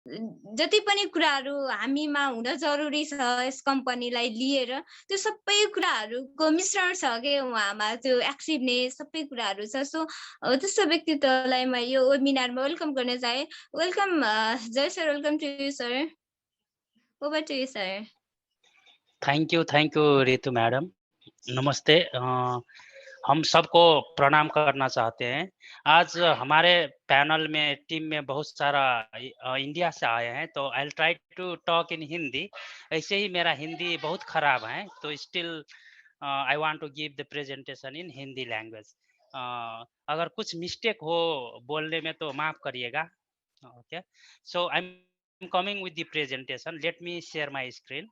जति पनि कुराहरू हामीमा हुन जरुरी छ यस कम्पनीलाई लिएर, त्यो सबै कुराहरूको मिश्रण छ के उहाँमा, त्यो एक्टिभनेस सबै कुराहरू छ। सो त्यस्तो व्यक्तित्वलाई म यो वेबिनारमा वेलकम गर्न चाहे। Welcome Jai sir, welcome to you sir. Over to you sir. Thank you Ritu madam. नमस्ते। हम सबको प्रणाम करना चाहते हैं। आज हमारे पैनल में टीम में बहुत सारा इंडिया से आए हैं, तो I try to talk in Hindi. ऐसे ही मेरा हिंदी बहुत खराब है, तो still I want to give the presentation in Hindi language. अगर कुछ मिस्टेक हो बोलने में तो माफ करिएगा। Okay, so I am coming with the presentation. Let me share my screen.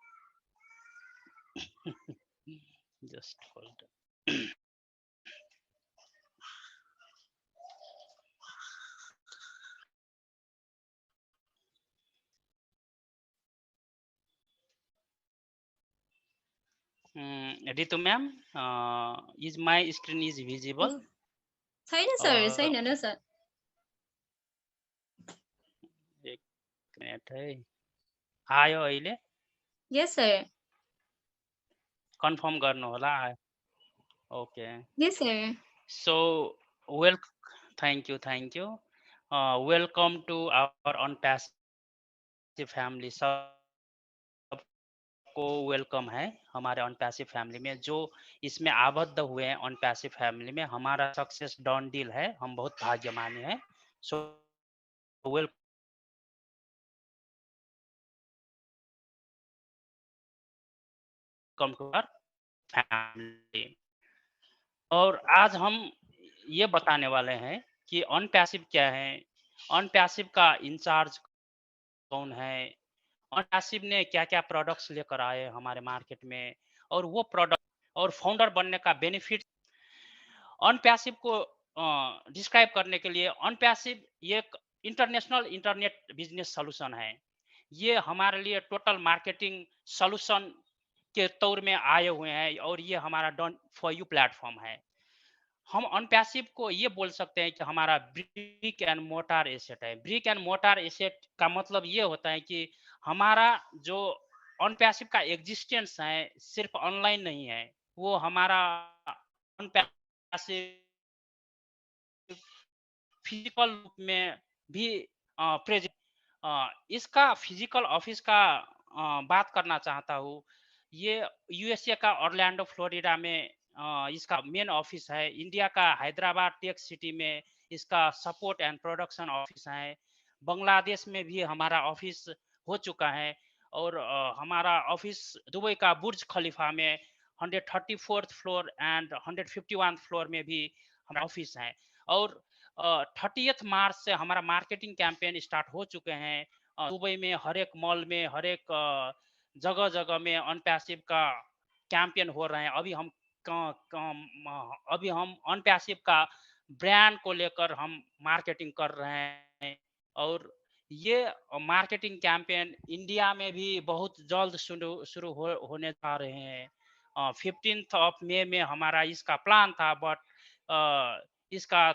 Just hold on. Ritu ma'am, is my screen is visible? छैन sir, छैन न सर। एक मिनट है, आयो अहिले? Yes sir. कन्फर्म गर्नु होला। Okay. Yes sir. So thank you. Welcome to our on passive family। सबको वेलकम है हमारे ऑन पैसिव फैमिली में। जो इसमें आबद्ध हुए हैं ऑन पैसिव फैमिली में, हमारा सक्सेस डन डील है। हम बहुत भाग्यमानी है। So welcome to our family. और आज हम ये बताने वाले हैं कि ऑन पैसिव क्या है, ऑन पैसिव का इंचार्ज कौन है, ऑन पैसिव ने क्या क्या प्रोडक्ट्स लेकर आए हमारे मार्केट में, और वो प्रोडक्ट और फाउंडर बनने का बेनिफिट। ऑन पैसिव को डिस्क्राइब करने के लिए, ऑन पैसिव ये एक इंटरनेशनल इंटरनेट बिजनेस सॉल्यूशन है। ये हमारे लिए टोटल मार्केटिंग सॉल्यूशन के तौर में आए हुए हैं, और ये हमारा डन फॉर यू प्लेटफॉर्म है। हम ऑन पैसिव को ये बोल सकते हैं कि हमारा ब्रिक एंड मोटार एसेट है। ब्रिक एंड मोटार एसेट का मतलब ये होता है कि हमारा जो ऑन पैसिव का एग्जिस्टेंस है सिर्फ ऑनलाइन नहीं है, वो हमारा ऑन पैसिव फिजिकल रूप में भी प्रेजेंट। इसका फिजिकल ऑफिस का बात करना चाहता हूँ। ये यूएसए का ऑरलैंडो फ्लोरिडा में इसका मेन ऑफिस है। इंडिया का हैदराबाद टेक सिटी में इसका सपोर्ट एंड प्रोडक्शन ऑफिस है। बांग्लादेश में भी हमारा ऑफिस हो चुका है, और हमारा ऑफिस दुबई का बुर्ज खलीफा में 134th floor and 151th floor में भी हमारा ऑफिस है। और 30th मार्च से हमारा मार्केटिंग कैंपेन स्टार्ट हो चुके हैं। दुबई में हर एक मॉल में, हर एक जगह जगह में ऑन पैसिव का कैंपेन हो रहे हैं। अभी हम ऑन पैसिव का ब्रांड को लेकर हम मार्केटिंग कर रहे हैं, और ये मार्केटिंग कैंपेन इंडिया में भी बहुत जल्द शुरू होने जा रहे हैं। 15th ऑफ मई में हमारा इसका प्लान था, बट इसका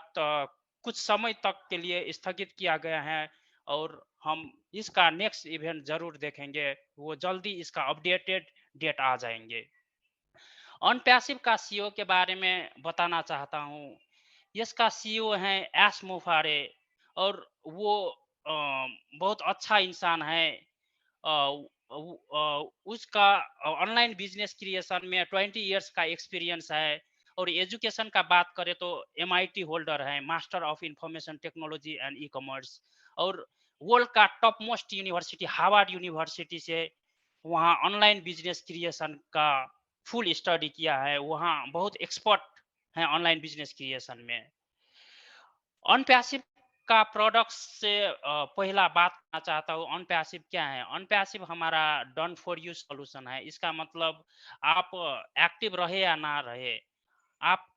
कुछ समय तक के लिए स्थगित किया गया है, और हम इसका नेक्स्ट इवेंट जरूर देखेंगे। वो जल्दी इसका अपडेटेड डेट आ जाएंगे। ऑन पैसिव का सीईओ के बारे में बताना चाहता हूँ। इसका सीईओ है एस मुफारे, और वो बहुत अच्छा इंसान है। उसका ऑनलाइन बिजनेस क्रिएशन में 20 इयर्स का एक्सपीरियंस है। और एजुकेशन का बात करें तो MIT होल्डर है, master of information technology and e commerce. और वर्ल्ड का top most university Harvard university से वहाँ ऑनलाइन बिजनेस क्रिएशन का फुल स्टडी किया है। वहाँ बहुत एक्सपर्ट हैं ऑनलाइन बिजनेस क्रिएशन में। ऑन पैसिव का प्रोडक्ट्स से पहला बात करना चाहता हूँ। ऑन पैसिव क्या है? ऑन पैसिव हमारा डन फॉर यू सॉल्यूशन है। इसका मतलब आप एक्टिव रहे या ना रहे, आप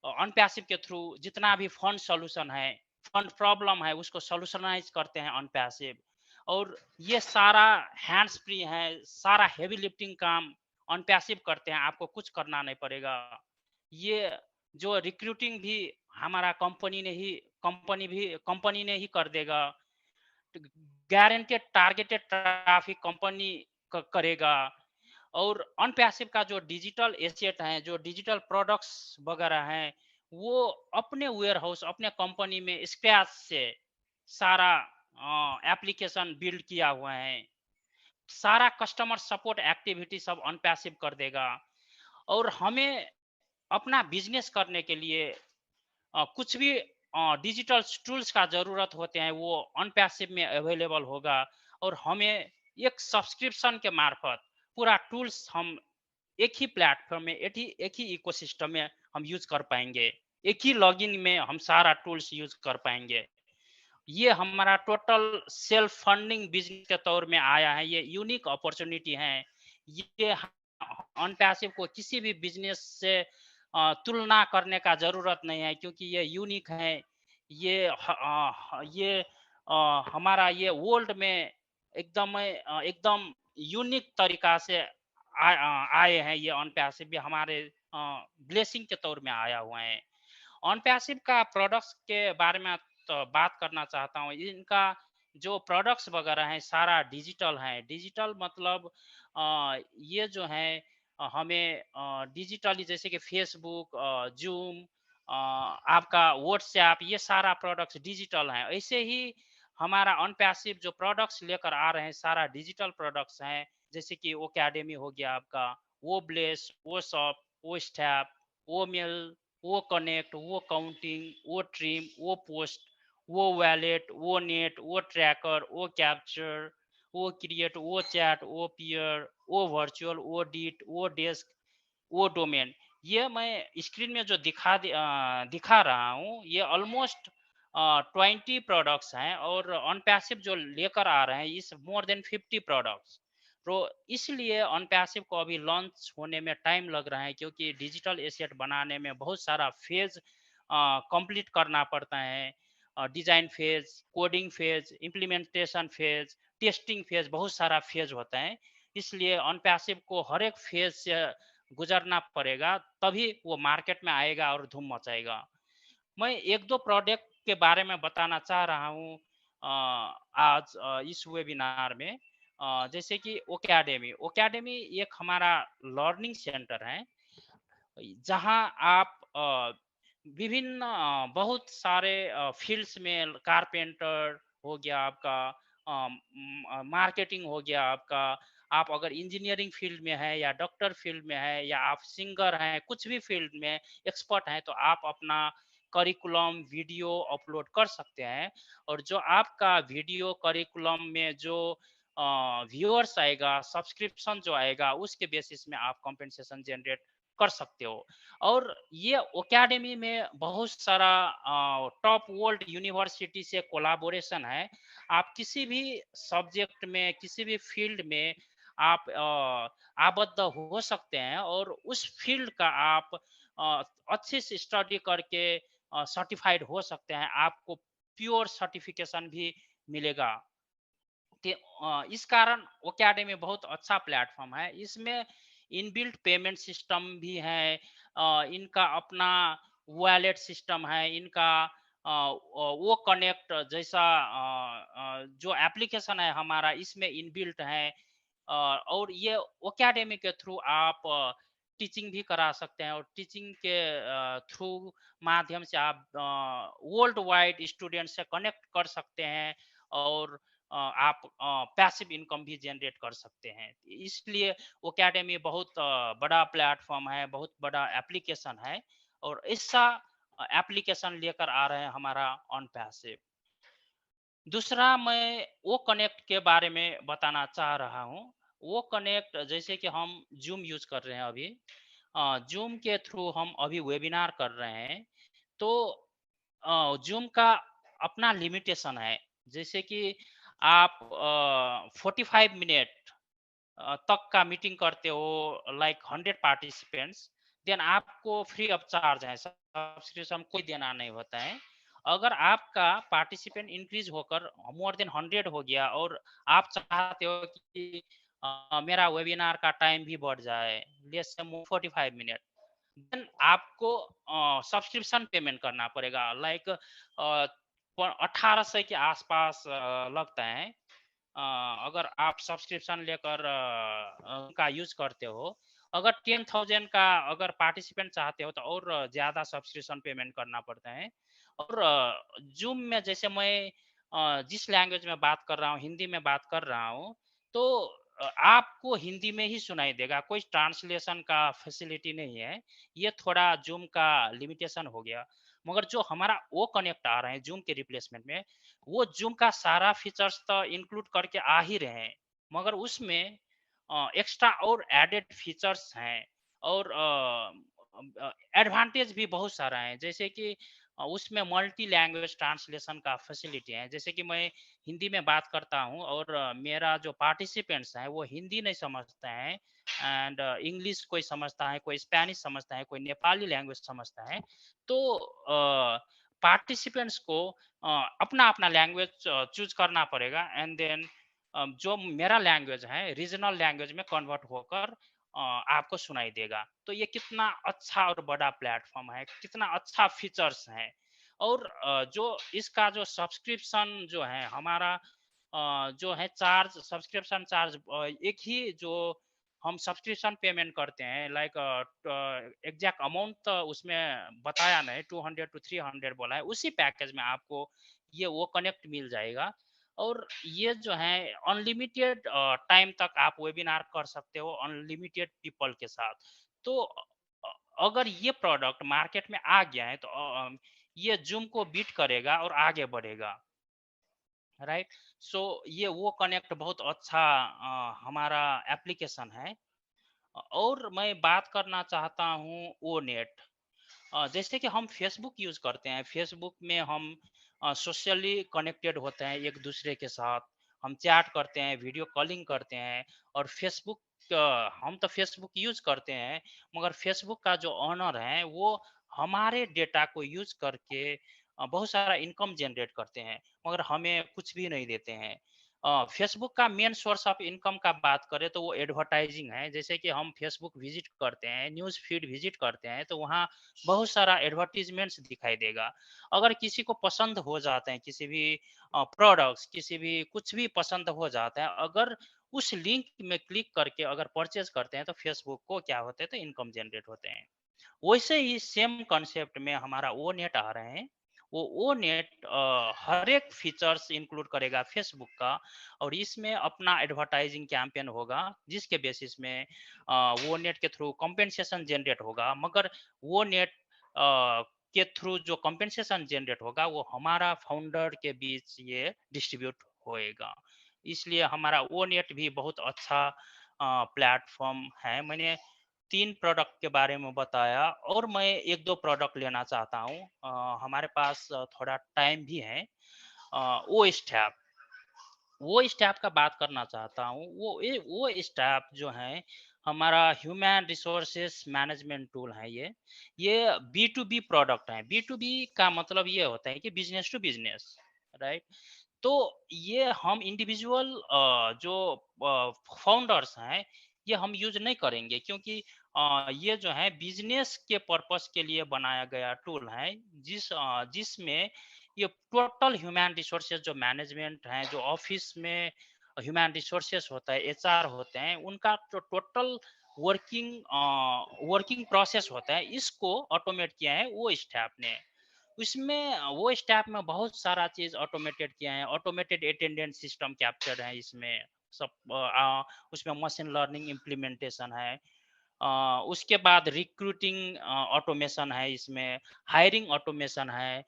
ऑन पैसिव के थ्रू जितना भी फंड सॉल्यूशन है, फंड प्रॉब्लम है, उसको सॉल्यूशनाइज करते हैं ऑन पैसिव। और ये सारा हैंड्स फ्री है, सारा हेवी लिफ्टिंग काम ऑन पैसिव करते हैं। आपको कुछ करना नहीं पड़ेगा। ये जो रिक्रूटिंग भी हमारा कंपनी ने ही कर देगा। गारंटेड टारगेटेड ट्रैफिक कंपनी करेगा। और अनपैसिव का जो डिजिटल एसेट हैं, जो डिजिटल प्रोडक्ट्स वगैरह हैं, वो अपने वेयर हाउस, अपने कंपनी में स्क्रैच से सारा एप्लीकेशन बिल्ड किया हुआ है। सारा कस्टमर सपोर्ट एक्टिविटी सब अनपैसिव कर देगा। और हमें अपना बिजनेस करने के लिए कुछ भी डिजिटल टूल्स का ज़रूरत होते हैं, वो अनपैसिव में अवेलेबल होगा। और हमें एक सब्सक्रिप्शन के मार्फत पूरा टूल्स हम एक ही प्लेटफॉर्म में, एक ही इकोसिस्टम में हम यूज कर पाएंगे। एक ही लॉगिन में हम सारा टूल्स यूज कर पाएंगे। ये हमारा टोटल सेल्फ फंडिंग बिजनेस के तौर में आया है। ये यूनिक अपॉर्चुनिटी है। ये अनपैसिव को किसी भी बिजनेस से तुलना करने का जरूरत नहीं है, क्योंकि ये यूनिक है। हमारा ये वर्ल्ड में एकदम यूनिक तरीका से आए हैं। ये अनपैसिव भी हमारे ब्लेसिंग के तौर में आया हुआ है। ऑनपैसिव का प्रोडक्ट्स के बारे में तो बात करना चाहता हूँ। इनका जो प्रोडक्ट्स वगैरह हैं सारा डिजिटल है। डिजिटल मतलब ये जो है हमें डिजिटली, जैसे कि फेसबुक, जूम, आपका व्हाट्सएप, ये सारा प्रोडक्ट्स डिजिटल हैं। ऐसे ही हमारा अनपैसिव जो प्रोडक्ट्स लेकर आ रहे हैं सारा डिजिटल प्रोडक्ट्स हैं। जैसे कि वो अकेडमी हो गया आपका, वो ब्लेस, वो शॉप, वो स्टैप, वो मेल, वो कनेक्ट, वो काउंटिंग, वो ट्रिम, वो पोस्ट, वो वैलेट, वो नेट, वो ट्रैकर, वो कैप्चर, वो क्रिएट, वो चैट, वो पीयर, वो वर्चुअल, वो डीट, वो डेस्क, वो डोमेन। ये मैं स्क्रीन में जो दिखा रहा हूँ, ये ऑलमोस्ट 20 प्रोडक्ट्स हैं। और अनपैसिव जो लेकर आ रहे हैं इस मोर देन 50 प्रोडक्ट्स। तो इसलिए अनपैसिव को अभी लॉन्च होने में टाइम लग रहा है, क्योंकि डिजिटल एसेट बनाने में बहुत सारा फेज कंप्लीट करना पड़ता है। Design phase, coding phase, implementation phase, testing phase, बहुत सारा फेज होता है। इसलिए अनपैसिव को हर एक फेज से गुजरना पड़ेगा, तभी वो मार्केट में आएगा और धूम मचाएगा। मैं एक दो प्रोडक्ट के बारे में बताना चाह रहा हूँ आज इस वेबिनार में। जैसे कि ओकेडमी। ओकेडमी एक हमारा लर्निंग सेंटर है, जहां आप विभिन्न बहुत सारे फील्ड्स में, कारपेंटर हो गया आपका, मार्केटिंग हो गया आपका, आप अगर इंजीनियरिंग फील्ड में है या डॉक्टर फील्ड में है या आप सिंगर हैं, कुछ भी फील्ड में एक्सपर्ट हैं, तो आप अपना करिकुलम वीडियो अपलोड कर सकते हैं। और जो आपका वीडियो करिकुलम में जो व्यूअर्स आएगा, सब्सक्रिप्शन जो आएगा, उसके बेसिस में आप कंपेंसेशन जनरेट कर सकते हो। और ये एकेडमी में बहुत सारा टॉप वर्ल्ड यूनिवर्सिटी से कोलैबोरेशन है। आप किसी भी सब्जेक्ट में, किसी भी फील्ड में आप आबद्ध हो सकते हैं, और उस फील्ड का आप अच्छे से स्टडी करके सर्टिफाइड हो सकते हैं। आपको प्योर सर्टिफिकेशन भी मिलेगा। इस कारण ओकेडमी बहुत अच्छा प्लेटफॉर्म है। इसमें इनबिल्ट पेमेंट सिस्टम भी है, इनका अपना वॉलेट सिस्टम है, इनका वो कनेक्ट जैसा जो एप्लीकेशन है हमारा, इसमें इनबिल्ट है। और ये ओकेडमी के थ्रू आप टीचिंग भी करा सकते हैं, और टीचिंग के थ्रू माध्यम से आप वर्ल्ड वाइड स्टूडेंट से कनेक्ट कर सकते हैं। और आप पैसिव इनकम भी जनरेट कर सकते हैं। इसलिए ओकेडमी बहुत बड़ा प्लेटफॉर्म है, बहुत बड़ा एप्लीकेशन है। और ऐसा एप्लीकेशन लेकर आ रहे हैं हमारा ऑन पैसिव। दूसरा, मैं वो कनेक्ट के बारे में बताना चाह रहा हूँ। वो कनेक्ट, जैसे कि हम जूम यूज कर रहे हैं अभी, जूम के थ्रू हम अभी वेबिनार कर रहे हैं। तो जूम का अपना लिमिटेशन है। जैसे कि आप 45 मिनट तक का मीटिंग करते हो, लाइक 100 पार्टिसिपेंट्स, देन आपको फ्री ऑफ चार्ज है, सब्सक्रिप्शन कोई देना नहीं होता है। अगर आपका पार्टिसिपेंट इंक्रीज होकर मोर देन 100 हो गया, और आप चाहते हो कि मेरा वेबिनार का टाइम भी बढ़ जाए, लेट्स से 45 मिनट, देन आपको सब्सक्रिप्शन पेमेंट करना पड़ेगा। लाइक 1800 के आसपास लगता है। अगर आप सब्सक्रिप्शन लेकर का यूज करते हो, अगर 10,000 का अगर पार्टिसिपेंट चाहते हो तो और ज़्यादा सब्सक्रिप्शन पेमेंट करना पड़ता है। और जूम में जैसे मैं जिस लैंग्वेज में बात कर रहा हूँ, हिंदी में बात कर रहा हूँ, तो आपको हिंदी में ही सुनाई देगा, कोई ट्रांसलेशन का फैसिलिटी नहीं है। ये थोड़ा जूम का लिमिटेशन हो गया। मगर जो हमारा वो कनेक्ट आ रहे हैं जूम के रिप्लेसमेंट में, वो जूम का सारा फीचर्स तो इंक्लूड करके आ ही रहे हैं, मगर उसमें एक्स्ट्रा और एडेड फीचर्स हैं और एडवांटेज भी बहुत सारा है। जैसे कि उसमें मल्टी लैंग्वेज ट्रांसलेशन का फैसिलिटी है। जैसे कि मैं हिंदी में बात करता हूँ और मेरा जो पार्टिसिपेंट्स हैं वो हिंदी नहीं समझते हैं, एंड इंग्लिश कोई समझता है, कोई स्पेनिश समझता है, कोई नेपाली लैंग्वेज समझता है। तो पार्टिसिपेंट्स को अपना अपना लैंग्वेज चूज करना पड़ेगा, एंड देन जो मेरा लैंग्वेज है रीजनल लैंग्वेज में कन्वर्ट होकर आपको सुनाई देगा। तो ये कितना अच्छा और बड़ा प्लेटफॉर्म है, कितना अच्छा फीचर्स है। और जो इसका जो सब्सक्रिप्शन जो है हमारा, जो है चार्ज, सब्सक्रिप्शन चार्ज एक ही जो हम सब्सक्रिप्शन पेमेंट करते हैं, लाइक एग्जैक्ट अमाउंट तो उसमें बताया नहीं, 200 to 300 बोला है, उसी पैकेज में आपको ये वो कनेक्ट मिल जाएगा। और ये जो है अनलिमिटेड टाइम तक आप वेबिनार कर सकते हो अनलिमिटेड पीपल के साथ। तो अगर ये प्रोडक्ट मार्केट में आ गया है तो ये जूम को बीट करेगा और आगे बढ़ेगा, राइट। सो ये वो कनेक्ट बहुत अच्छा हमारा एप्लीकेशन है। और मैं बात करना चाहता हूँ ओ नेट। जैसे कि हम फेसबुक यूज करते हैं, फेसबुक में हम सोशली कनेक्टेड होते हैं एक दूसरे के साथ, हम चैट करते हैं, वीडियो कॉलिंग करते हैं। और फेसबुक हम तो फेसबुक यूज करते हैं, मगर फेसबुक का जो ऑनर है वो हमारे डेटा को यूज करके बहुत सारा इनकम जनरेट करते हैं, मगर हमें कुछ भी नहीं देते हैं। फेसबुक का मेन सोर्स ऑफ इनकम का बात करें तो वो एडवर्टाइजिंग है। जैसे कि हम फेसबुक विजिट करते हैं, न्यूज़ फीड विजिट करते हैं, तो वहाँ बहुत सारा एडवर्टीजमेंट्स दिखाई देगा। अगर किसी को पसंद हो जाते हैं, किसी भी प्रोडक्ट्स, किसी भी कुछ भी पसंद हो जाता है, अगर उस लिंक में क्लिक करके अगर परचेज करते हैं तो फेसबुक को क्या होते हैं, तो इनकम जनरेट होते हैं। वैसे ही सेम कॉन्सेप्ट में हमारा वो नेट आ रहे हैं। वो नेट हर एक फीचर्स इंक्लूड करेगा फेसबुक का, और इसमें अपना एडवर्टाइजिंग कैंपेन होगा जिसके बेसिस में वो नेट के थ्रू कंपेंसेशन जनरेट होगा। मगर वो नेट के थ्रू जो कंपेंसेशन जनरेट होगा वो हमारा फाउंडर के बीच ये डिस्ट्रीब्यूट होएगा। इसलिए हमारा वो नेट भी बहुत अच्छा प्लेटफॉर्म है। मैंने 3 प्रोडक्ट के बारे में बताया और मैं 1-2 प्रोडक्ट लेना चाहता हूँ। हमारे पास थोड़ा टाइम भी है। वो स्टैप वो स्टैप का बात करना चाहता हूँ। वो स्टैप जो है हमारा ह्यूमन रिसोर्सेस मैनेजमेंट टूल है ये। ये बी टू बी प्रोडक्ट है। बी टू बी का मतलब ये होता है कि बिजनेस टू बिजनेस, राइट। तो ये हम इंडिविजुअल जो फाउंडर्स हैं ये हम यूज नहीं करेंगे, क्योंकि ये जो है बिजनेस के पर्पस के लिए बनाया गया टूल है, जिसमें ये टोटल ह्यूमन रिसोर्सेज जो मैनेजमेंट है, जो ऑफिस में ह्यूमन रिसोर्सेज होता है, एचआर होते हैं, उनका जो टोटल वर्किंग प्रोसेस होता है, इसको ऑटोमेट किया है वो स्टाफ ने। उसमें वो स्टैप में बहुत सारा चीज ऑटोमेटेड किया है। ऑटोमेटेड अटेंडेंस सिस्टम कैप्चर है इसमें सब। उसमें मशीन लर्निंग इम्प्लीमेंटेशन है। उसके बाद रिक्रूटिंग ऑटोमेशन है इसमें, हायरिंग ऑटोमेशन है,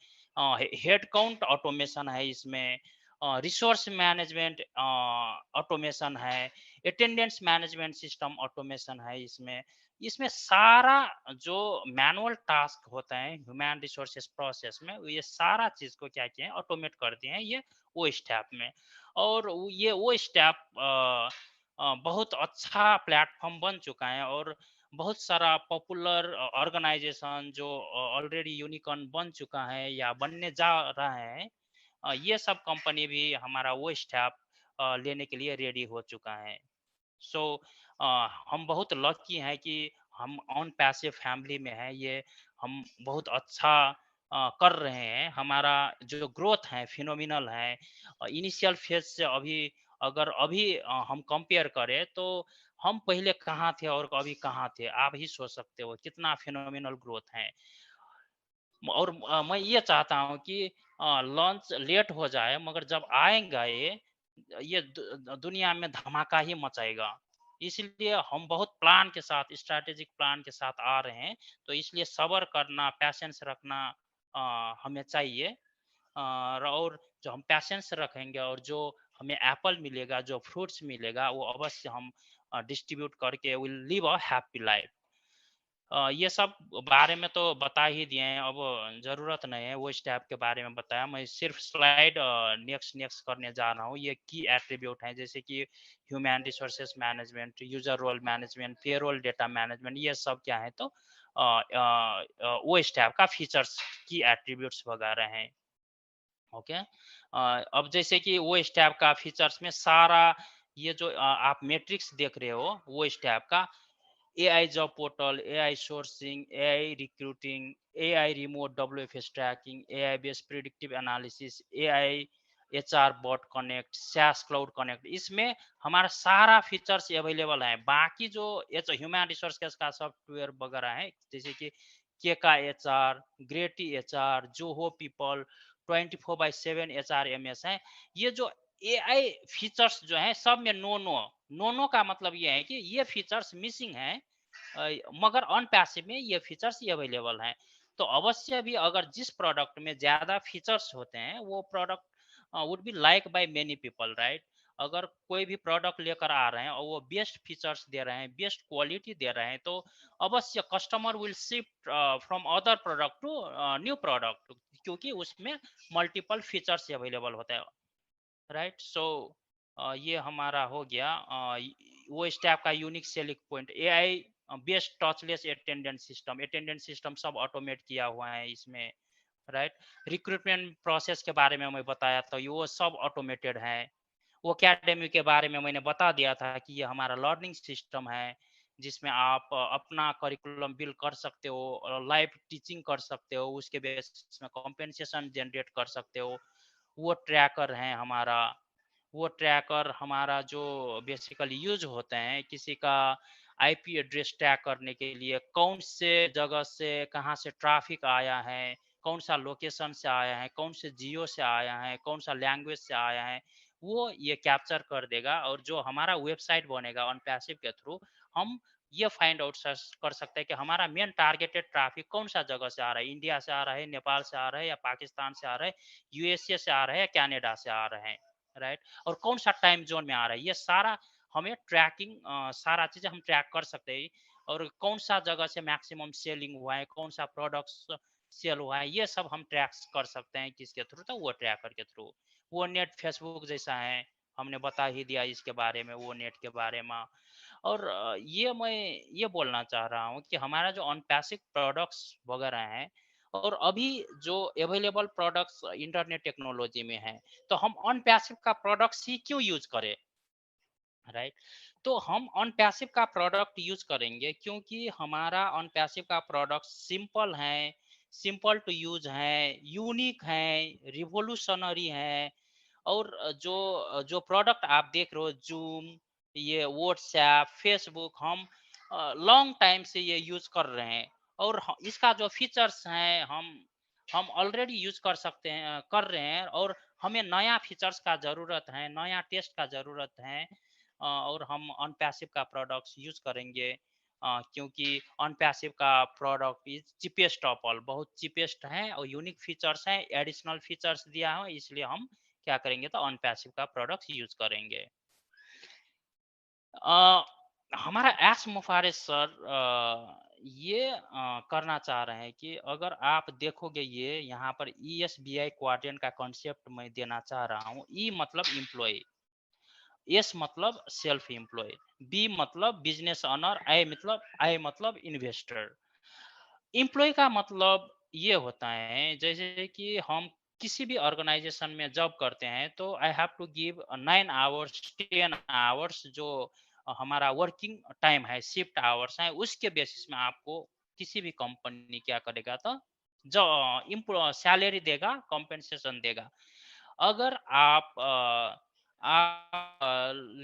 हेड काउंट ऑटोमेशन है इसमें, रिसोर्स मैनेजमेंट ऑटोमेशन है, अटेंडेंस मैनेजमेंट सिस्टम ऑटोमेशन है इसमें। इसमें सारा जो मैनुअल टास्क होता है ह्यूमन रिसोर्सेज प्रोसेस में, ये सारा चीज को क्या किया है, ऑटोमेट कर दिए हैं ये वो स्टेप में। और ये वो स्टेप बहुत अच्छा प्लेटफॉर्म बन चुका है, और बहुत सारा पॉपुलर ऑर्गेनाइजेशन जो ऑलरेडी यूनिकॉर्न बन चुका है या बनने जा रहा है, ये सब कंपनी भी हमारा वो स्टेप लेने के लिए रेडी हो चुका है। सो हम बहुत लकी हैं कि हम ऑन पैसिव फैमिली में हैं। ये हम बहुत अच्छा कर रहे हैं, हमारा जो ग्रोथ है फिनोमिनल है। इनिशियल फेज से अभी अगर अभी हम कंपेयर करें तो हम पहले कहाँ थे और अभी कहाँ थे, आप ही सोच सकते हो कितना फिनोमिनल ग्रोथ है। और मैं ये चाहता हूँ कि लॉन्च लेट हो जाए मगर जब आएगा ये दुनिया में धमाका ही मचाएगा। इसलिए हम बहुत प्लान के साथ, स्ट्रैटेजिक प्लान के साथ आ रहे हैं। तो इसलिए सब्र करना, पैशंस रखना हमें चाहिए। और जो हम पैशंस रखेंगे और जो हमें एप्पल मिलेगा, जो फ्रूट्स मिलेगा, वो अवश्य हम डिस्ट्रीब्यूट करके will live a happy life. ये सब बारे में तो बता ही दिए हैं, अब ज़रूरत नहीं है वो स्टेप के बारे में बताया। मैं सिर्फ स्लाइड नेक्स्ट नेक्स्ट करने जा रहा हूँ। ये की एट्रीब्यूट हैं जैसे कि human resources management, user role management, payroll data management, ये सब क्या है तो वो स्टेप का फीचर्स की एट्रीब्यूट्स वगैरह हैं। ओके। अब जैसे कि वो स्टेप का फीचर्स में सारा ये जो आप मैट्रिक्स देख रहे हो वो स्टेप का AI job portal, AI sourcing, AI recruiting, AI remote WFS tracking, AI based predictive analysis, AI HR bot connect, SaaS cloud connect, इसमें हमारा सारा फीचर्स अवेलेबल है। बाकी जो एच ह्यूमन रिसोर्स का सॉफ्टवेयर वगैरह है जैसे कि Keka HR, Greyt HR, Zoho people, 24/7 HRMS है। ये जो एआई फीचर्स जो है सब में नो का मतलब ये है कि ये फीचर्स मिसिंग है, मगर ऑन पैसिव में ये फीचर्स ये अवेलेबल हैं। तो अवश्य भी अगर जिस प्रोडक्ट में ज़्यादा फीचर्स होते हैं वो product would be like by many people, right. अगर कोई भी प्रोडक्ट लेकर आ रहे हैं और वो बेस्ट फीचर्स दे रहे हैं, बेस्ट क्वालिटी दे रहे हैं, तो अवश्य customer will shift from other product to new product, क्योंकि उसमें मल्टीपल फीचर्स अवेलेबल होते हैं, राइट। सो ये हमारा हो गया वो स्टैप का unique selling point. AI based touchless attendance system सब ऑटोमेट किया हुआ है इसमें, राइट। रिक्रूटमेंट प्रोसेस के बारे में मैं बताया तो ये वो सब ऑटोमेटेड है। वो एकेडमी के बारे में मैंने बता दिया था कि ये हमारा लर्निंग सिस्टम है जिसमें आप अपना करिकुलम बिल्ड कर सकते हो और लाइव टीचिंग कर सकते हो, उसके बेसिस में कॉम्पेंसेशन जनरेट कर सकते हो। वो ट्रैकर है हमारा। वो ट्रैकर हमारा जो बेसिकली यूज होते हैं किसी का आईपी एड्रेस ट्रैक करने के लिए, कौन से जगह से कहाँ से ट्रैफिक आया है, कौन सा लोकेशन से आया है, कौन से जियो से आया है, कौन सा लैंग्वेज से आया है, वो ये कैप्चर कर देगा। और जो हमारा वेबसाइट बनेगा ऑन पैसिव के थ्रू, हम ये फाइंड आउट कर सकते हैं कि हमारा मेन टारगेटेड ट्रैफिक कौन सा जगह से आ रहा है, इंडिया से आ रहा है, नेपाल से आ रहा है, या पाकिस्तान से आ रहा है, यूएसए से आ रहा है, या कनाडा से आ रहे हैं, राइट। और कौन सा टाइम जोन में आ रहा है, ये सारा हमें ट्रैकिंग सारा चीज़ें हम ट्रैक कर सकते हैं। और कौन सा जगह से मैक्सिमम सेलिंग हुआ है, कौन सा प्रोडक्ट्स सेल हुआ है, ये सब हम ट्रैक कर सकते हैं किसके थ्रू, तो वो ट्रैकर के थ्रू। वो नेट फेसबुक जैसा है, हमने बता ही दिया इसके बारे में, वो नेट के बारे में। और ये मैं ये बोलना चाह रहा हूँ कि हमारा जो ऑन पैसिव प्रोडक्ट्स वगैरह हैं और अभी जो अवेलेबल प्रोडक्ट्स इंटरनेट टेक्नोलॉजी में हैं, तो हम ऑन पैसिव का प्रोडक्ट्स ही क्यों यूज करें, राइट। तो हम ऑन पैसिव का प्रोडक्ट यूज करेंगे क्योंकि हमारा ऑन पैसिव का प्रोडक्ट सिंपल है, सिंपल टू यूज है, यूनिक है, रिवोल्यूशनरी है। और जो प्रोडक्ट आप देख रहे हो, जूम, ये व्हाट्सएप, फेसबुक, हम लॉन्ग टाइम से ये यूज कर रहे हैं। और इसका जो फीचर्स हैं हम ऑलरेडी यूज कर सकते हैं, कर रहे हैं। और हमें नया फीचर्स का ज़रूरत है, नया टेस्ट का ज़रूरत है, और हम ऑन पैसिव का प्रोडक्ट्स यूज करेंगे। क्योंकि ऑन पैसिव का product is cheapest of all, बहुत चीपेस्ट है और यूनिक फीचर्स हैं, एडिशनल फीचर्स दिया है, इसलिए हम क्या करेंगे तो ऑन पैसिव का प्रोडक्ट यूज करेंगे। अ, हमारा एस मुफारिस सर ये करना चाह रहे हैं कि अगर आप देखोगे ये यहाँ पर ESBI क्वाड्रेंट का कॉन्सेप्ट मैं देना चाह रहा हूँ। ई मतलब इम्प्लॉय, एस मतलब सेल्फ एम्प्लॉय, बी मतलब बिजनेस ऑनर, आई मतलब इन्वेस्टर। एम्प्लॉय का मतलब ये होता है जैसे कि हम किसी भी ऑर्गेनाइजेशन में जॉब करते हैं तो I have to give 9 hours 10 hours जो हमारा वर्किंग टाइम है, शिफ्ट आवर्स है, उसके बेसिस में आपको किसी भी कंपनी क्या करेगा तो जो सैलरी देगा, कॉम्पेंसेशन देगा। अगर आप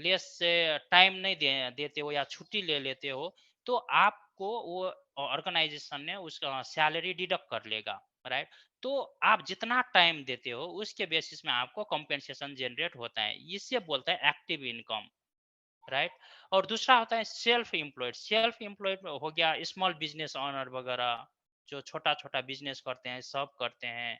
लेस से टाइम नहीं देते हो या छुट्टी ले लेते हो, तो आपको वो ऑर्गेनाइजेशन ने उसका सैलरी डिडक्ट कर लेगा, राइट? तो आप जितना टाइम देते हो उसके बेसिस में आपको कॉम्पेंसेशन जनरेट होता है, इससे बोलते हैं एक्टिव इनकम, राइट? और दूसरा होता है सेल्फ एम्प्लॉयड हो गया स्मॉल बिजनेस ओनर वगैरह, जो छोटा छोटा बिजनेस करते हैं, सब करते हैं,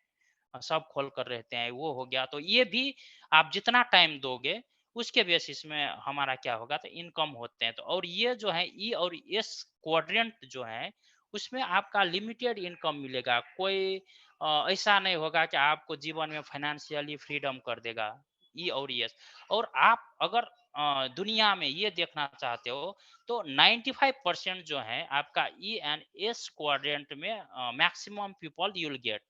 सब खोल कर रहते हैं, वो हो गया। तो ये भी आप जितना टाइम दोगे उसके बेसिस में हमारा क्या होगा, तो इनकम होते हैं। तो और ये जो है ई और एस क्वाड्रेंट जो है, उसमें आपका लिमिटेड इनकम मिलेगा। कोई ऐसा नहीं होगा कि आपको जीवन में फाइनेंशियली फ्रीडम कर देगा, ई और एस। और आप अगर दुनिया में ये देखना चाहते हो, तो 95% जो है आपका ई एंड एस क्वाड्रेंट में maximum people you will get.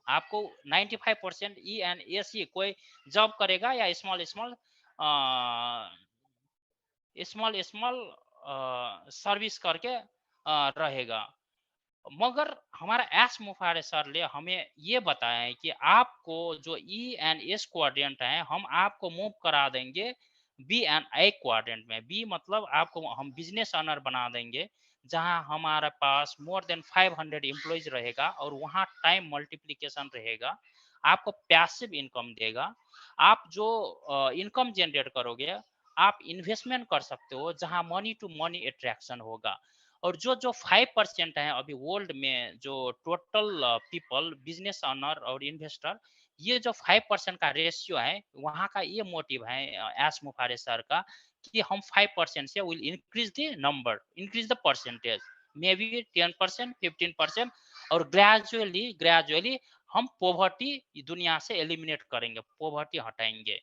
आपको 95% ई एंड एस ही कोई जॉब करेगा या small small small small service करके रहेगा। मगर हमारा एस मुफारे सर ने हमें ये बताया है कि आपको जो ई एंड एस क्वाड्रेंट है, हम आपको मूव करा देंगे बी एंड ए क्वाड्रेंट में। बी मतलब आपको हम बिजनेस ऑनर बना देंगे, जहां हमारे पास मोर देन 500 एम्प्लॉयज रहेगा और वहां टाइम मल्टीप्लिकेशन रहेगा, आपको पैसिव इनकम देगा। आप जो इनकम जनरेट करोगे, आप इन्वेस्टमेंट कर सकते हो जहां मनी टू मनी अट्रैक्शन होगा। और जो जो 5% है अभी वर्ल्ड में, जो टोटल पीपल बिजनेस ऑनर और इन्वेस्टर, ये जो 5% का रेशियो है, वहाँ का ये मोटिव है एस मुफारे सर का, कि हम 5% से will increase the number, increase the percentage, may be 10%, 15%, और ग्रेजुअली ग्रेजुअली हम पोवर्टी दुनिया से एलिमिनेट करेंगे, पोवर्टी हटाएंगे,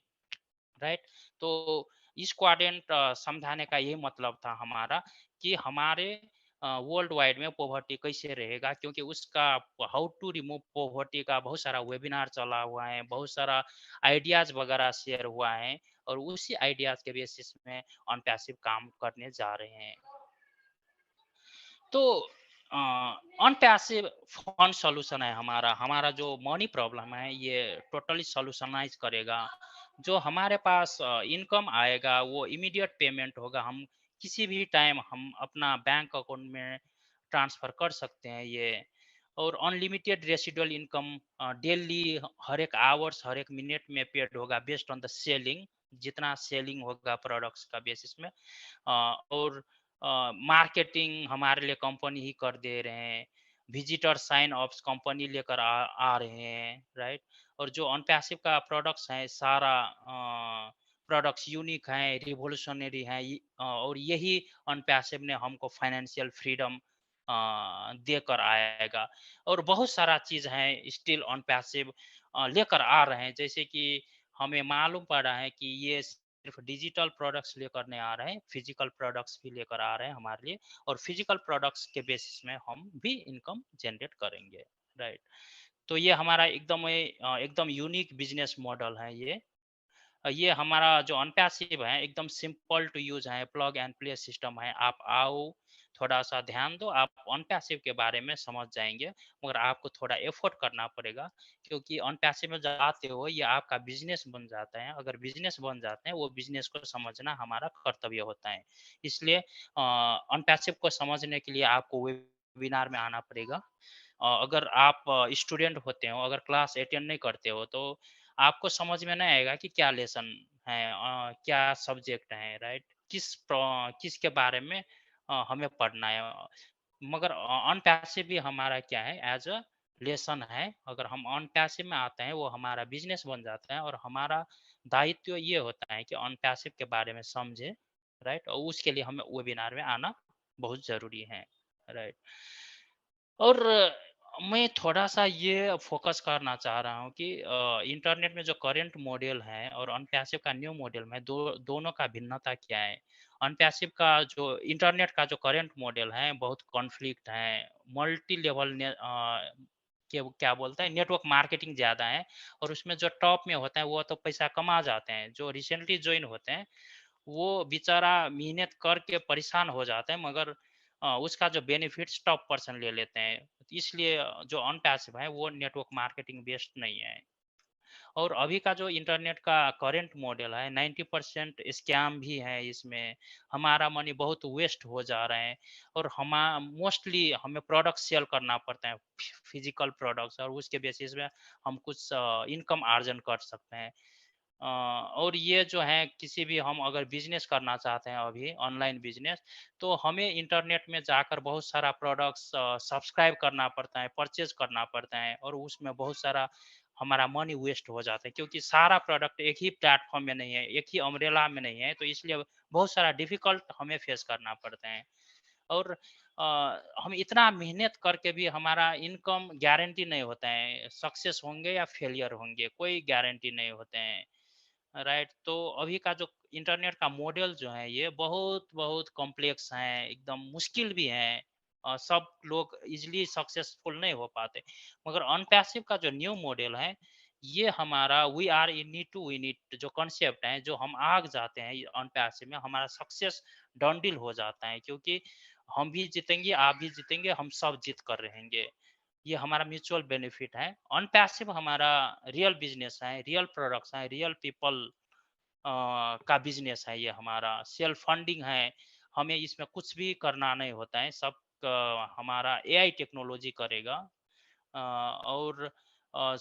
राइट? तो इस क्वाड्रेंट समझाने का यही मतलब था हमारा, कि हमारे वर्ल्ड वाइड में पोवर्टी कैसे रहेगा, क्योंकि उसका हाउ टू रिमूव पोवर्टी का बहुत सारा वेबिनार चला हुआ है, बहुत सारा आइडियाज वगैरह शेयर हुआ है, और उसी आइडियाज के बेसिस में ऑन पैसिव काम करने जा रहे हैं। तो अनपैसिव फंड सॉल्यूशन है हमारा, हमारा जो मनी प्रॉब्लम है ये टोटली सॉल्यूशनाइज करेगा। जो हमारे पास इनकम आएगा वो इमीडिएट पेमेंट होगा, हम किसी भी टाइम हम अपना बैंक अकाउंट में ट्रांसफर कर सकते हैं ये। और अनलिमिटेड रेसिडुअल इनकम डेली, हर एक आवर्स, हर एक मिनट में पेड होगा बेस्ड ऑन द सेलिंग, जितना सेलिंग होगा प्रोडक्ट्स का बेसिस में। और मार्केटिंग हमारे लिए कंपनी ही कर दे रहे हैं, विजिटर साइन ऑप्स कंपनी लेकर आ रहे हैं, राइट? और जो अनपैसिव का प्रोडक्ट्स हैं, सारा प्रोडक्ट्स यूनिक हैं, रिवोल्यूशनरी हैं, और यही अनपैसिव ने हमको फाइनेंशियल फ्रीडम देकर आएगा। और बहुत सारा चीज़ है स्टिल अनपैसिव लेकर आ रहे हैं, जैसे कि हमें मालूम पड़ा है कि ये सिर्फ डिजिटल प्रोडक्ट्स लेकर नहीं आ रहे हैं, फिजिकल प्रोडक्ट्स भी लेकर आ रहे हैं हमारे लिए, और फिजिकल प्रोडक्ट्स के बेसिस में हम भी इनकम जनरेट करेंगे, राइट? तो ये हमारा एकदम यूनिक बिजनेस मॉडल है ये। ये हमारा जो अनपैसिव है एकदम सिंपल टू यूज है, प्लग एंड प्ले सिस्टम है। आप आओ, थोड़ा सा ध्यान दो, आप अनपैसिव के बारे में समझ जाएंगे। मगर आपको थोड़ा एफर्ट करना पड़ेगा, क्योंकि अनपैसिव में जब आते हो ये आपका बिजनेस बन जाता है। अगर बिजनेस बन जाते हैं, वो बिजनेस को समझना हमारा कर्तव्य होता है। इसलिए अनपैसिव को समझने के लिए आपको वेबिनार में आना पड़ेगा। अगर आप स्टूडेंट होते हो, अगर क्लास अटेंड नहीं करते हो, तो आपको समझ में नहीं आएगा कि क्या लेसन है, क्या सब्जेक्ट है, राइट? किसके बारे में हमें पढ़ना है। मगर अनपैसिव भी हमारा क्या है, एज अ लेसन है। अगर हम अनपैसिव में आते हैं, वो हमारा बिजनेस बन जाता है, और हमारा दायित्व ये होता है कि अनपैसिव के बारे में समझे, राइट? और उसके लिए हमें वेबिनार में आना बहुत जरूरी है, राइट? और मैं थोड़ा-सा ये फ़ोकस करना चाह रहा हूँ कि इंटरनेट में जो करंट मॉडल है और अनपैसिव का न्यू मॉडल में दोनों का भिन्नता क्या है? अनपैसिव का जो इंटरनेट का जो करंट मॉडल है बहुत कॉन्फ्लिक्ट है, मल्टी लेवल क्या बोलते हैं, नेटवर्क मार्केटिंग ज़्यादा है, और उसमें जो टॉप में होते हैं वो तो पैसा कमा जाते हैं, जो रिसेंटली जॉइन होते हैं वो बेचारा मेहनत करके परेशान हो जाते हैं, मगर उसका जो बेनिफिट्स टॉप पर्सन ले लेते हैं। इसलिए जो अनपैसिव है वो नेटवर्क मार्केटिंग बेस्ड नहीं है। और अभी का जो इंटरनेट का करंट मॉडल है 90% स्कैम भी है इसमें। हमारा मनी बहुत वेस्ट हो जा रहे हैं और हम मोस्टली हमें प्रोडक्ट सेल करना पड़ता है, फिजिकल प्रोडक्ट्स, और उसके बेसिस में हम कुछ इनकम अर्जन कर सकते हैं। और ये जो है किसी भी हम अगर बिजनेस करना चाहते हैं अभी ऑनलाइन बिजनेस, तो हमें इंटरनेट में जाकर बहुत सारा प्रोडक्ट्स सब्सक्राइब करना पड़ता है, परचेज करना पड़ता है, और उसमें बहुत सारा हमारा मनी वेस्ट हो जाता है, क्योंकि सारा प्रोडक्ट एक ही प्लेटफॉर्म में नहीं है, एक ही अम्ब्रेला में नहीं है, तो इसलिए बहुत सारा डिफिकल्ट हमें फेस करना पड़ता है। और हम इतना मेहनत करके भी हमारा इनकम गारंटी नहीं होता है, सक्सेस होंगे या फेलियर होंगे कोई गारंटी नहीं होते हैं। राइट, तो अभी का जो इंटरनेट का मॉडल जो है ये बहुत बहुत कॉम्प्लेक्स है, एकदम मुश्किल भी है। सब लोग इजीली सक्सेसफुल नहीं हो पाते। मगर अनपैसिव का जो न्यू मॉडल है, ये हमारा we are in need to win it जो कॉन्सेप्ट है, जो हम आग जाते हैं अनपैसिव में, हमारा सक्सेस डन डील हो जाता है, क्योंकि हम भी जीतेंगे, आप भी जीतेंगे, हम सब जीत कर रहेंगे। ये हमारा म्यूचुअल बेनिफिट है। अनपैसिव हमारा रियल बिजनेस है, रियल प्रोडक्ट्स है, रियल पीपल का बिजनेस है, ये हमारा सेल्फ फंडिंग है। हमें इसमें कुछ भी करना नहीं होता है, सब हमारा एआई टेक्नोलॉजी करेगा। और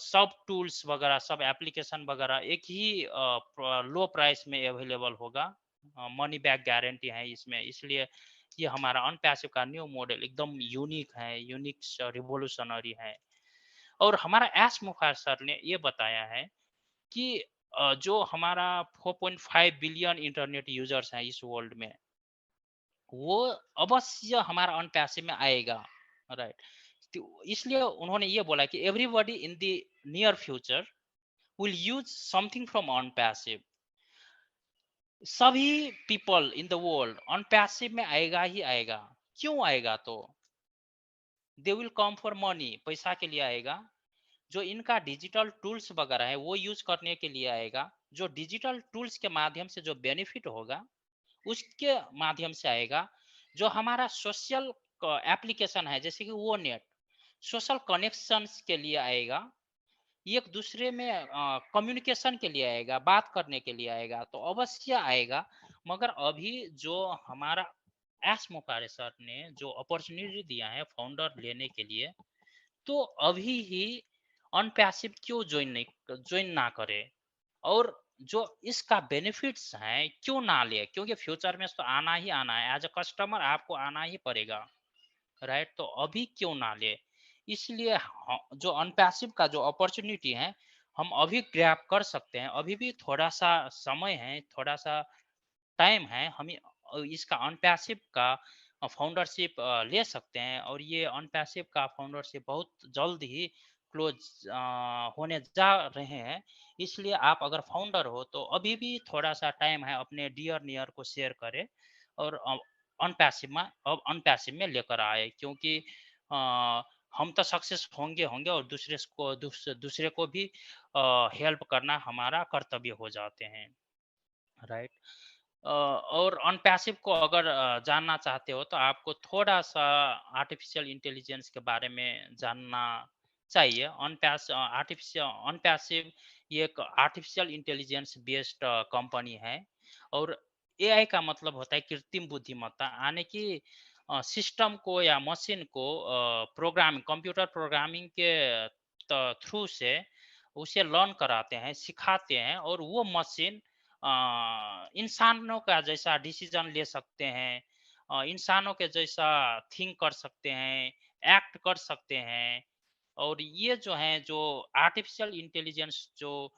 सब टूल्स वगैरह, सब एप्लीकेशन वगैरह एक ही लो प्राइस में अवेलेबल होगा। मनी बैक गारंटी है इसमें, इसलिए ये हमारा अनपैसिव का न्यू मॉडल एकदम यूनिक है, यूनिक रिवोल्यूशनरी है। और हमारा एस मुखार सर ने ये बताया है कि जो हमारा 4.5 बिलियन इंटरनेट यूजर्स हैं इस वर्ल्ड में, वो अवश्य हमारा अनपैसिव में आएगा। राइट, तो इसलिए उन्होंने ये बोला कि everybody in the near future will use something from Unpassive. सभी people in the world Unpassive में आएगा ही आएगा। क्यों आएगा? तो they will come for money, पैसा के लिए आएगा। जो इनका डिजिटल टूल्स वगैरह है वो यूज करने के लिए आएगा। जो डिजिटल टूल्स के माध्यम से जो बेनिफिट होगा उसके माध्यम से आएगा। जो हमारा सोशल एप्लीकेशन है जैसे कि वो नेट, सोशल कनेक्शंस के लिए आएगा, एक दूसरे में कम्युनिकेशन के लिए आएगा, बात करने के लिए आएगा, तो अवश्य आएगा। मगर अभी जो हमारा एस मुखारे सर ने जो अपॉर्चुनिटी दिया है फाउंडर लेने के लिए, तो अभी ही अनपैसिव क्यों ज्वाइन ना करे, और जो इसका बेनिफिट्स हैं क्यों ना ले, क्योंकि फ्यूचर में तो आना ही आना है, एज अ कस्टमर आपको आना ही पड़ेगा। राइट, तो अभी क्यों ना ले। इसलिए जो अनपैसिव का जो अपॉर्चुनिटी है हम अभी ग्रैब कर सकते हैं। अभी भी थोड़ा सा समय है, थोड़ा सा टाइम है, हम इसका अनपैसिव का फाउंडरशिप ले सकते हैं। और ये अनपैसिव का फाउंडरशिप बहुत जल्द ही क्लोज होने जा रहे हैं। इसलिए आप अगर फाउंडर हो तो अभी भी थोड़ा सा टाइम है, अपने डियर नियर को शेयर करें और अनपैसिव में लेकर आए, क्योंकि अ, हम तो सक्सेस होंगे होंगे और दूसरे को भी हेल्प करना हमारा कर्तव्य हो जाते हैं। राइट। और अनपैसिव को अगर जानना चाहते हो तो आपको थोड़ा सा आर्टिफिशियल इंटेलिजेंस के बारे में जानना चाहिए। अनपैसिव ये एक आर्टिफिशियल इंटेलिजेंस बेस्ड कंपनी है। और एआई का मतलब होता है कृत्रिम बुद्धिमत्ता, यानी कि सिस्टम को या मशीन को प्रोग्रामिंग, कंप्यूटर प्रोग्रामिंग के थ्रू से उसे लर्न कराते हैं, सिखाते हैं, और वो मशीन इंसानों का जैसा डिसीजन ले सकते हैं, इंसानों के जैसा थिंक कर सकते हैं, एक्ट कर सकते हैं। और ये जो है जो आर्टिफिशियल इंटेलिजेंस जो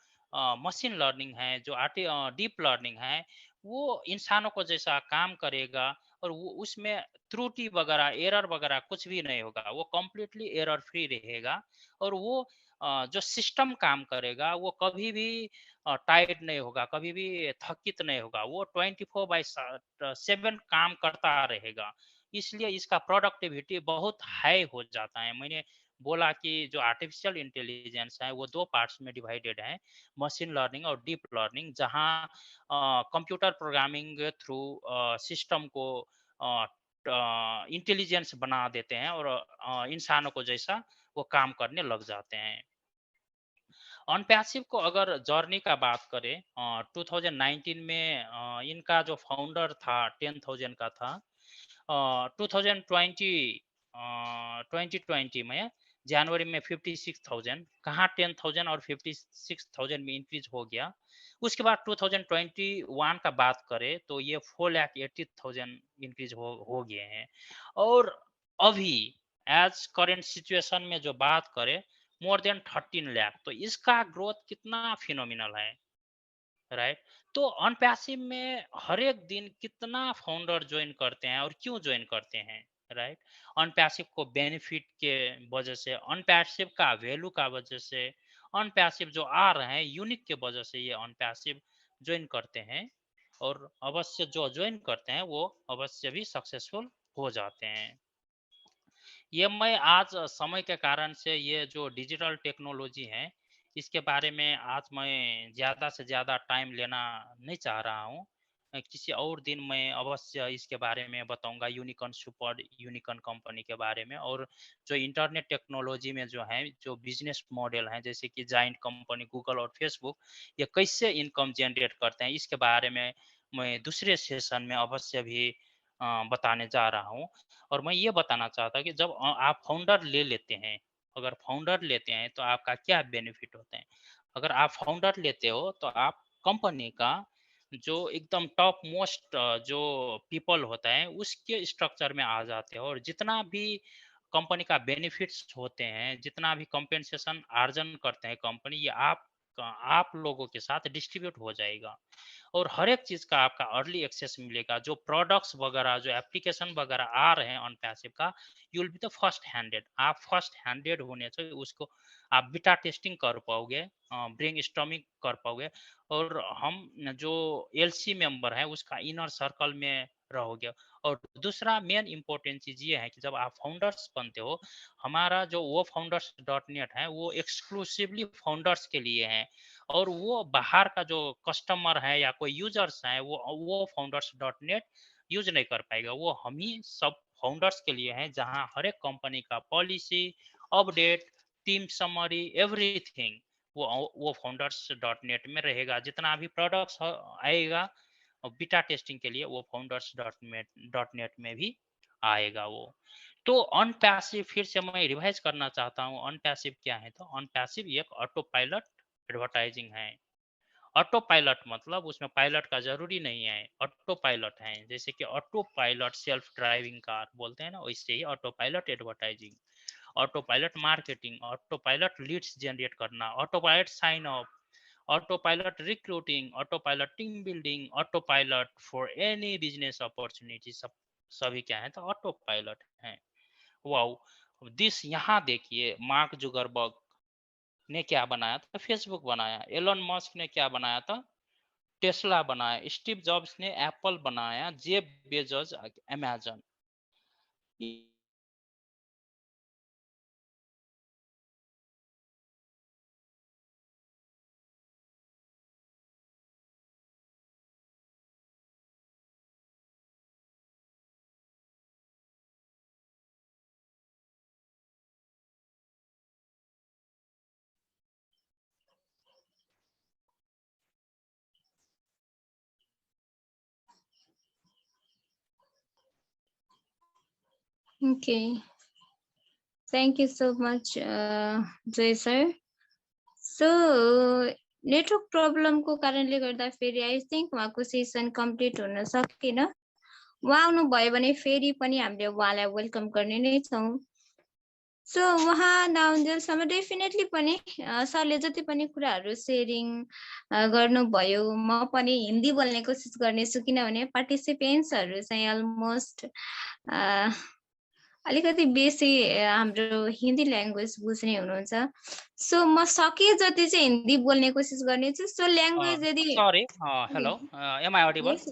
मशीन लर्निंग है, जो डीप लर्निंग है, वो इंसानों को जैसा काम करेगा। और वो उसमें त्रुटि वगैरह, एरर वगैरह कुछ भी नहीं होगा, वो कम्प्लीटली एरर फ्री रहेगा। और वो जो सिस्टम काम करेगा वो कभी भी टायर्ड नहीं होगा, कभी भी थकित नहीं होगा, वो 24/7 काम करता रहेगा। इसलिए इसका प्रोडक्टिविटी बहुत हाई हो जाता है। मैंने बोला कि जो आर्टिफिशियल इंटेलिजेंस है वो दो पार्ट्स में डिवाइडेड है, मशीन लर्निंग और डीप लर्निंग, जहाँ कंप्यूटर प्रोग्रामिंग थ्रू सिस्टम को इंटेलिजेंस बना देते हैं और इंसानों को जैसा वो काम करने लग जाते हैं। अनपैसिव को अगर जर्नी का बात करें 2019 में इनका जो फाउंडर था 10,000 का था। 2020 2020 में जनवरी में 56,000 कहाँ 10,000 और 56,000 में इंक्रीज हो गया। उसके बाद 2021 का बात करें तो ये 4,80,000 इंक्रीज हो गए हैं। और अभी एज करेंट सिचुएशन में जो बात करें मोर देन 13 लाख, तो इसका ग्रोथ कितना फिनोमिनल है, राइट। तो अनपैसिव में हर एक दिन कितना फाउंडर ज्वाइन करते हैं और क्यों ज्वाइन करते हैं, राइट। अनपैसिव को बेनिफिट के वजह से, अनपैसिव का वैल्यू का वजह से, अनपैसिव जो आ रहे हैं यूनिक के वजह से ये अनपैसिव ज्वाइन करते हैं। और अवश्य जो ज्वाइन करते हैं वो अवश्य भी सक्सेसफुल हो जाते हैं। ये मैं आज समय के कारण से ये जो डिजिटल टेक्नोलॉजी है इसके बारे में आज मैं ज़्यादा से ज़्यादा टाइम लेना नहीं चाह रहा हूँ। किसी और दिन मैं अवश्य इसके बारे में बताऊंगा, यूनिकॉर्न सुपर यूनिकॉर्न कंपनी के बारे में। और जो इंटरनेट टेक्नोलॉजी में जो है जो बिजनेस मॉडल हैं जैसे कि जाइंट कंपनी गूगल और फेसबुक, ये कैसे इनकम जनरेट करते हैं इसके बारे में मैं दूसरे सेशन में अवश्य भी बताने जा रहा हूँ। और मैं ये बताना चाहता कि जब आप फाउंडर ले लेते हैं, अगर फाउंडर लेते हैं तो आपका क्या बेनिफिट होते हैं। अगर आप फाउंडर लेते हो तो आप कंपनी का जो एकदम टॉप मोस्ट जो पीपल होता है उसके स्ट्रक्चर में आ जाते हो, और जितना भी कंपनी का बेनिफिट्स होते हैं, जितना भी कंपेंसेशन अर्जन करते हैं कंपनी, ये आप लोगों के साथ डिस्ट्रीब्यूट हो जाएगा। और हर एक चीज़ का आपका अर्ली एक्सेस मिलेगा। जो प्रोडक्ट्स वगैरह जो एप्लीकेशन वगैरह आ रहे हैं ऑन पैसिव का, you will be the first handed. आप फर्स्ट हैंडेड होने से उसको आप बीटा टेस्टिंग कर पाओगे, ब्रेन स्टॉर्मिंग कर पाओगे। और हम जो एलसी मेंबर है उसका इनर सर्कल में रहोगे। और दूसरा मेन इंपॉर्टेंट चीज़ ये है कि जब आप फाउंडर्स बनते हो, हमारा जो वो फाउंडर्स डॉट नेट है वो एक्सक्लूसिवली फाउंडर्स के लिए है। और वो बाहर का जो कस्टमर है या कोई यूजर्स है वो फाउंडर्स डॉट नेट यूज नहीं कर पाएगा। वो हम ही सब फाउंडर्स के लिए हैं, जहां हर एक कंपनी का policy update team summary everything वो फाउंडर्स डॉट नेट में रहेगा। जितना भी प्रोडक्ट्स आएगा बीटा टेस्टिंग के लिए वो फाउंडर्स डॉट नेट में भी आएगा वो। तो अनपैसिव फिर से मैं रिवाइज करना चाहता हूँ, अनपैसिव क्या है। तो अनपैसिव एक ऑटो पायलट एडवर्टाइजिंग है। ऑटो पायलट मतलब उसमें पायलट का जरूरी नहीं है, ऑटो पायलट है। जैसे कि autopilot self driving car बोलते हैं ना, वैसे ही autopilot advertising, autopilot marketing, autopilot leads generate करना, autopilot sign up, autopilot recruiting, autopilot team building, autopilot for any business opportunity, सब सभी क्या है तो ऑटो पायलट है। वाओ दिस, यहाँ देखिए mark Zuckerberg ने क्या बनाया था, फेसबुक बनाया। एलन मस्क ने क्या बनाया था, टेस्ला बनाया। स्टीव जॉब्स ने एप्पल बनाया। Jeff Bezos Amazon. Okay. Thank you so much, Jay sir. So network प्रब्लमको कारणले गर्दाखेरि आई थिङ्क उहाँको सेसन कम्प्लिट हुन सकेन। उहाँ आउनुभयो भने फेरि पनि हामीले उहाँलाई वेलकम गर्ने नै छौँ। सो उहाँ नआउन्जेलसम्म डेफिनेटली पनि सरले जति पनि कुराहरू सेयरिङ गर्नुभयो, म पनि हिन्दी बोल्ने कोसिस गर्नेछु, किनभने पार्टिसिपेन्ट्सहरू चाहिँ अलमोस्ट अलिकति बेसी हाम्रो हिन्दी ल्याङ्ग्वेज बुझ्ने हुनुहुन्छ। सो म सके जति चाहिँ हिन्दी बोल्ने कोसिस गर्नेछु। सो ल्याङ्ग्वेज यदि sorry, hello, am I audible? Yes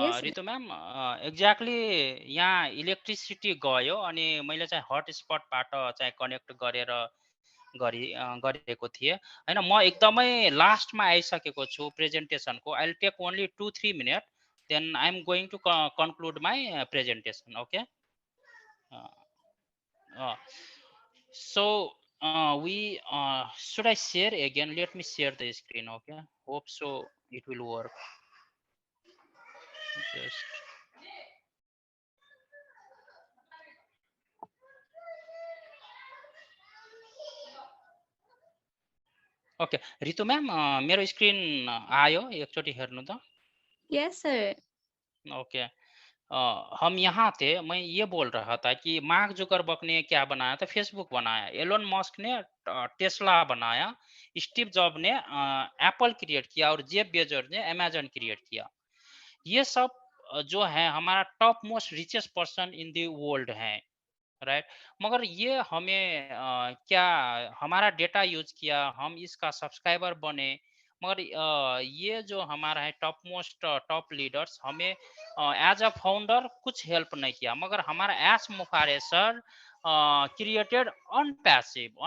yes Ritu ma'am, exactly यहाँ इलेक्ट्रिसिटी गयो अनि मैले चाहिँ हटस्पटबाट चाहिँ कनेक्ट गरेको थिएँ होइन। म एकदमै लास्टमा आइसकेको छु प्रेजेन्टेसनको। I will take only 2-3 minute. then I'm going to conclude my presentation. Okay. Uh, so we should I share again? Let me share the screen. Okay, hope so it will work. Just okay Ritu ma'am मेरो screen आयो एकचोटि हेर्नु त Yes, sir. Okay हम यहाँ थे मैं ये बोल रहा था कि मार्क जुकरबर्ग ने क्या बनाया था फेसबुक बनाया एलोन मस्क ने टेस्ला बनाया स्टीव जॉब ने एप्पल क्रिएट किया और जेफ बेजोस ने अमेजन क्रिएट किया ये सब जो है हमारा top most richest person in the world है राइट मगर ये हमें क्या हमारा डेटा यूज किया हम इसका सब्सक्राइबर बने मगर ये जो हमारा है टॉप मोस्ट टॉप लीडर्स हमें एज अ फाउंडर कुछ हेल्प नहीं किया मगर हमारा एस मुफारे सर क्रिएटेड अनपैसिव